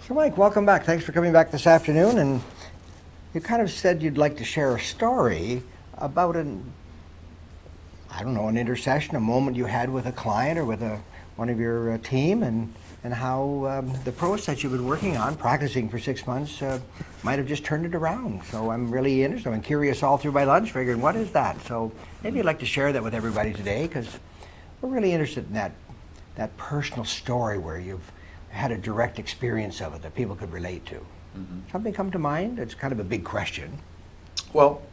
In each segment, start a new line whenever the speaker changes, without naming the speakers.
So Mike, welcome back. Thanks for coming back this afternoon. And you kind of said you'd like to share a story about an intercession, a moment you had with a client or with one of your team, and how the process you've been working on, practicing for 6 months, might have just turned it around. So I'm really interested. I'm curious all through my lunch, figuring, what is that? So maybe you'd like to share that with everybody today, because we're really interested in that personal story where you've had a direct experience of it that people could relate to. Something come to mind? It's kind of a big question.
Well,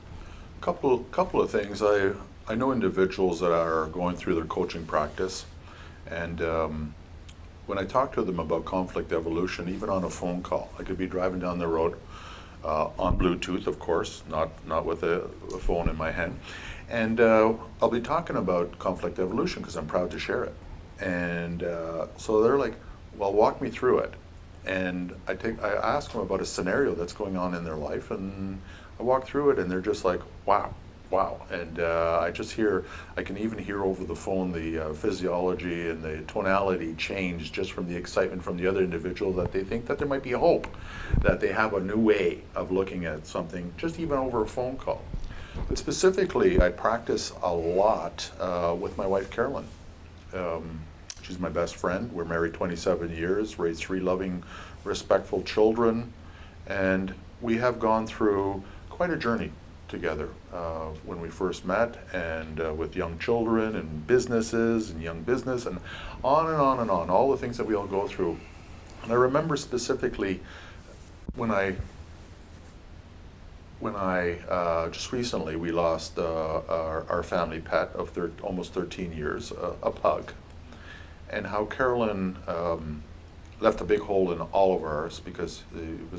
couple of things. I know individuals that are going through their coaching practice, and when I talk to them about conflict evolution, even on a phone call, I could be driving down the road on Bluetooth, of course, not with a phone in my hand, and I'll be talking about conflict evolution because I'm proud to share it. And so they're like, "Well, walk me through it." And I ask them about a scenario that's going on in their life, and I walk through it, and they're just like, wow. And I can even hear over the phone the physiology and the tonality change just from the excitement from the other individual, that they think that there might be hope, that they have a new way of looking at something, just even over a phone call. But specifically, I practice a lot with my wife, Carolyn. She's my best friend. We're married 27 years, raised 3 loving, respectful children, and we have gone through quite a journey together when we first met, and with young children and businesses and young business, and on and on and on, all the things that we all go through. And I remember specifically when I just recently, we lost our family pet of almost 13 years, a pug. And how Carolyn left a big hole in all of ours, because it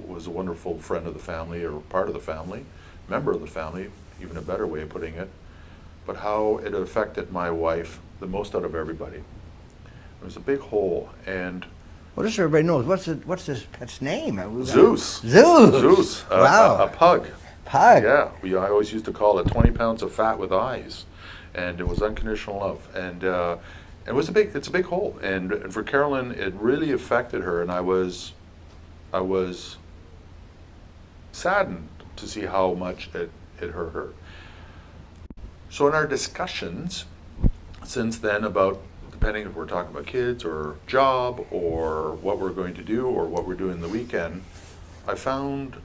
was a wonderful friend of the family, or part of the family, member of the family, even a better way of putting it. But how it affected my wife the most out of everybody. It was a big hole, and
Well, just so everybody knows, what's this pet's name?
Zeus.
Zeus. Wow.
A pug.
Pug.
Yeah, I always used to call it 20 pounds of fat with eyes, and it was unconditional love. And it's a big hole, and for Carolyn, it really affected her, and I was saddened to see how much it hurt her. So in our discussions since then about, depending if we're talking about kids or job or what we're going to do or what we're doing the weekend, I found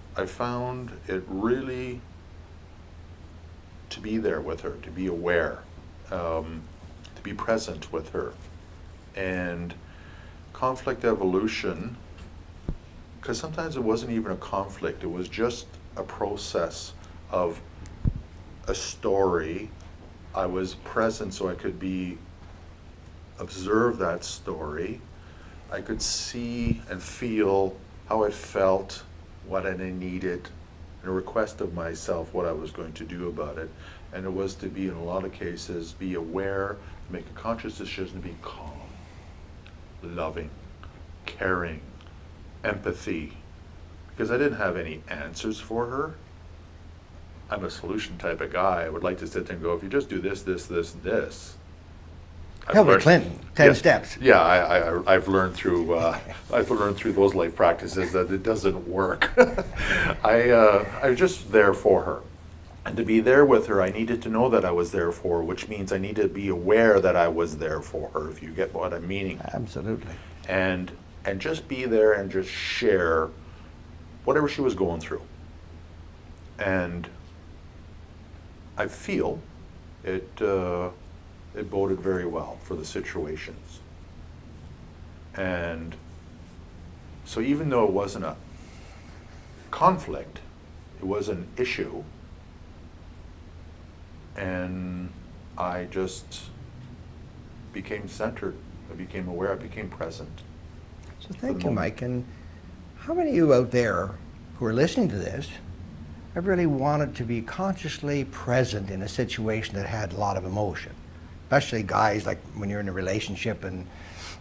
it really to be there with her, to be aware, to be present with her. And conflict evolution, because sometimes it wasn't even a conflict, it was just a process of a story. I was present so I could observe that story. I could see and feel how I felt, what I needed, and a request of myself what I was going to do about it. And it was to be, in a lot of cases, be aware, make a conscious decision to be calm, loving, caring, empathy, because I didn't have any answers for her. I'm a solution type of guy. I would like to sit there and go, if you just do this, this, this, and this.
Hillary Clinton, 10 steps.
Yeah, I've learned through those life practices that it doesn't work. I was just there for her. And to be there with her, I needed to know that I was there for her, which means I needed to be aware that I was there for her, if you get what I'm meaning.
Absolutely.
And just be there and just share whatever she was going through. And I feel it boded very well for the situations. And so even though it wasn't a conflict, it was an issue, and I just became centered, I became aware, I became present.
So thank you, Mike. And how many of you out there who are listening to this have really wanted to be consciously present in a situation that had a lot of emotion? Especially guys, like when you're in a relationship and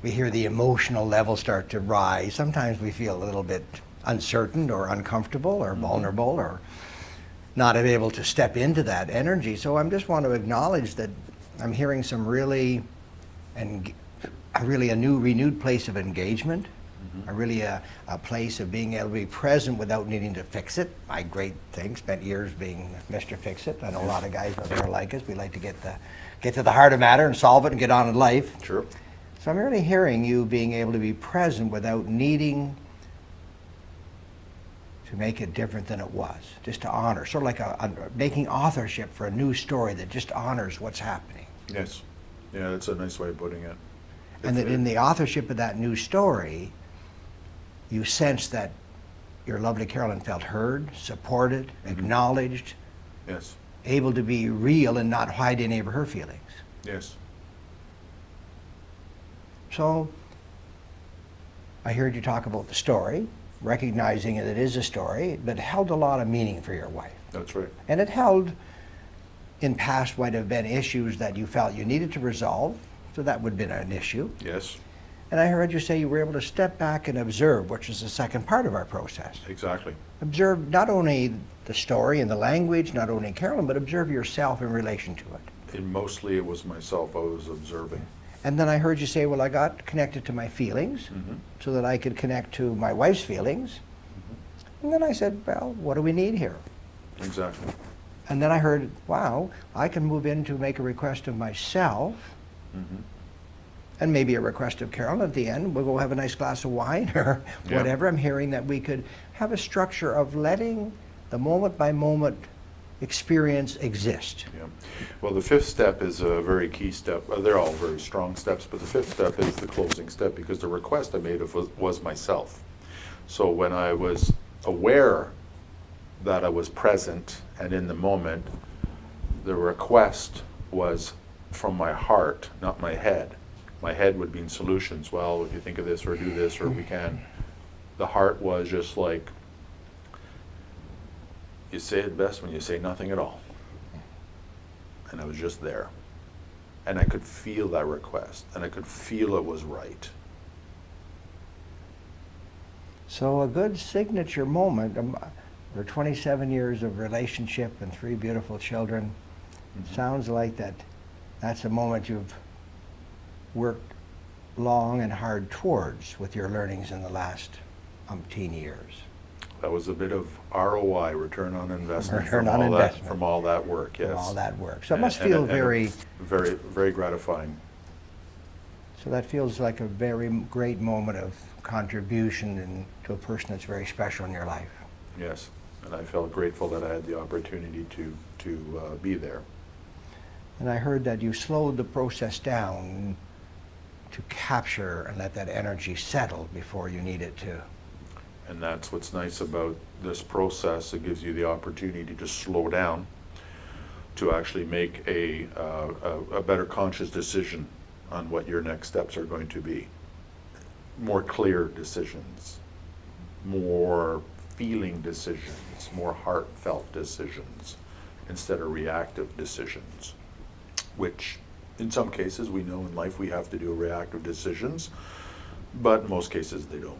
we hear the emotional level start to rise. Sometimes we feel a little bit uncertain or uncomfortable or vulnerable or not able to step into that energy. So I just want to acknowledge that I'm hearing some really a new renewed place of engagement really a place of being able to be present without needing to fix it. My great thing, spent years being Mr. Fix-It. I know a lot of guys out there are like us. We like to get to the heart of matter and solve it and get on in life.
Sure.
So I'm really hearing you being able to be present without needing to make it different than it was, just to honor, sort of like making authorship for a new story that just honors what's happening.
Yes. Yeah, that's a nice way of putting it.
And that in the authorship of that new story, you sense that your lovely Carolyn felt heard, supported, acknowledged,
Yes.
able to be real and not hide any of her feelings.
Yes.
So I heard you talk about the story, recognizing that it is a story, but held a lot of meaning for your wife.
That's right.
And it held, in past, might have been issues that you felt you needed to resolve, so that would have been an issue.
Yes.
And I heard you say you were able to step back and observe, which is the second part of our process.
Exactly.
Observe not only the story and the language, not only Carolyn, but observe yourself in relation to it.
And mostly it was myself I was observing.
And then I heard you say, well, I got connected to my feelings so that I could connect to my wife's feelings. And then I said, well, what do we need here?
Exactly.
And then I heard, wow, I can move in to make a request of myself and maybe a request of Carolyn at the end. We'll go have a nice glass of wine or whatever. I'm hearing that we could have a structure of letting the moment by moment experience exist.
Yeah. Well, the fifth step is a very key step. They're all very strong steps, but the fifth step is the closing step because the request I made was myself. So when I was aware that I was present and in the moment, the request was from my heart, not my head. My head would be in solutions. Well, if you think of this or do this or we can. The heart was just like, you say it best when you say nothing at all. And I was just there. And I could feel that request, and I could feel it was right.
So a good signature moment, for 27 years of relationship and 3 beautiful children, sounds like that's a moment you've worked long and hard towards with your learnings in the last umpteen years.
That was a bit of ROI, return on investment,
Return on investment.
from all that work, yes.
From all that work. So it
And-
must
and-
feel
and
very,
very, very gratifying.
so that feels like a very great moment of contribution and to a person that's very special in your life.
Yes, and I felt grateful that I had the opportunity to be there.
And I heard that you slowed the process down to capture and let that energy settle before you need it to.
And that's what's nice about this process. It gives you the opportunity to slow down, to actually make a better conscious decision on what your next steps are going to be. More clear decisions, more feeling decisions, more heartfelt decisions, instead of reactive decisions, which in some cases we know in life we have to do reactive decisions, but in most cases they don't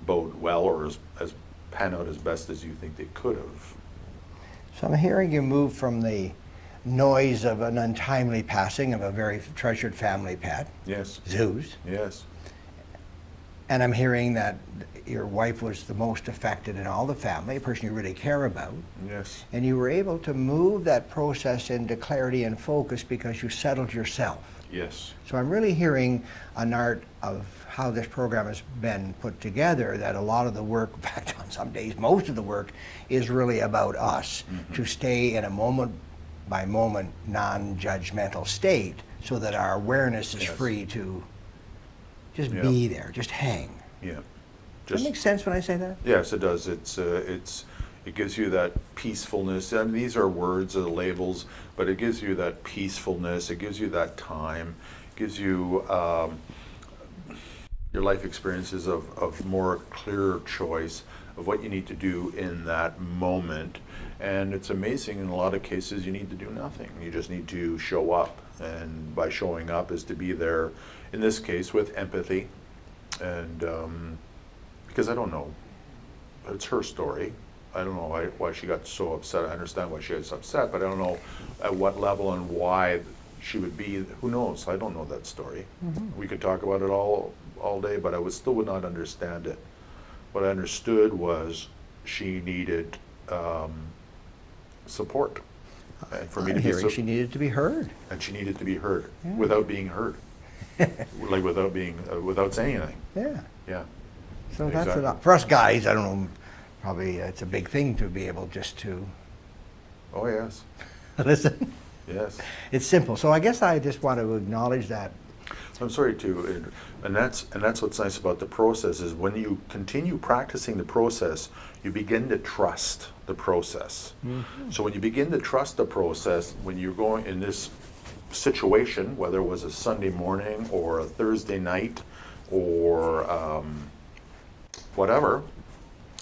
bode well or as pan out as best as you think they could have.
So I'm hearing you move from the noise of an untimely passing of a very treasured family pet,
Yes,
Zeus,
yes,
and I'm hearing that your wife was the most affected in all the family, a person you really care about,
yes,
and you were able to move that process into clarity and focus because you settled yourself.
yes,
So I'm really hearing an art of how this program has been put together, that a lot of the work, in fact on some days most of the work, is really about us, to stay in a moment by moment non-judgmental state so that our awareness is
Yes.
free to just
Yeah.
be there, just hang.
yeah.
Does that make sense when I say that?
Yes, it does. It gives you that peacefulness. I mean, these are words, labels, but it gives you that peacefulness. It gives you that time. It gives you your life experiences of more clearer choice of what you need to do in that moment. And it's amazing, in a lot of cases, you need to do nothing. You just need to show up. And by showing up is to be there, in this case, with empathy. And because I don't know, it's her story. I don't know why she got so upset. I understand why she gets upset, but I don't know at what level and why she would be. Who knows? I don't know that story. We could talk about it all all day, but still would not understand it. What I understood was she needed support. And for me to be
she needed to be heard.
and she needed to be heard
Yeah.
without being heard, like without saying anything.
Yeah.
Yeah.
So that's
Exactly.
enough. For us guys, I don't know, probably it's a big thing to be able just to
Oh yes.
listen.
Yes.
It's simple. So I guess I just want to acknowledge that.
I'm sorry too, and that's what's nice about the process is when you continue practicing the process, you begin to trust the process.
Mm-hmm.
So when you begin to trust the process, when you're going in this situation, whether it was a Sunday morning or a Thursday night or whatever,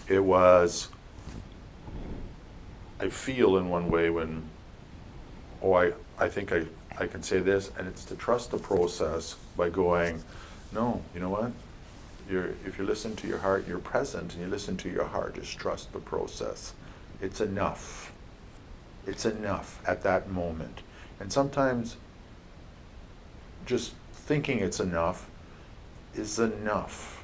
it was. I feel in one way when, I think I can say this, and it's to trust the process by going, no, you know what? If you listen to your heart, you're present, and you listen to your heart, just trust the process. It's enough. It's enough at that moment. And sometimes just thinking it's enough is enough.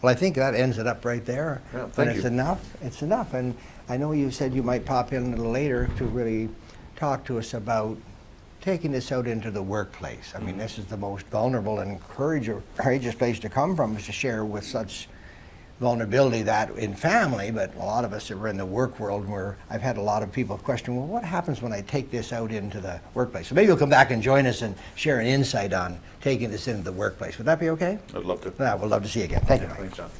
Well, I think that ends it up right there.
Yeah,
When
thank
it's
you.
enough, it's enough. And I know you said you might pop in a little later to really talk to us about taking this out into the workplace. I mean, this is the most vulnerable and courageous place to come from, is to share with such vulnerability that in family, but a lot of us are in the work world where I've had a lot of people question, well, what happens when I take this out into the workplace? So maybe you'll come back and join us and share an insight on taking this into the workplace. Would that be okay?
I'd love to.
Yeah, we'd love to see you again. Thank you, Mike.
Thanks, John.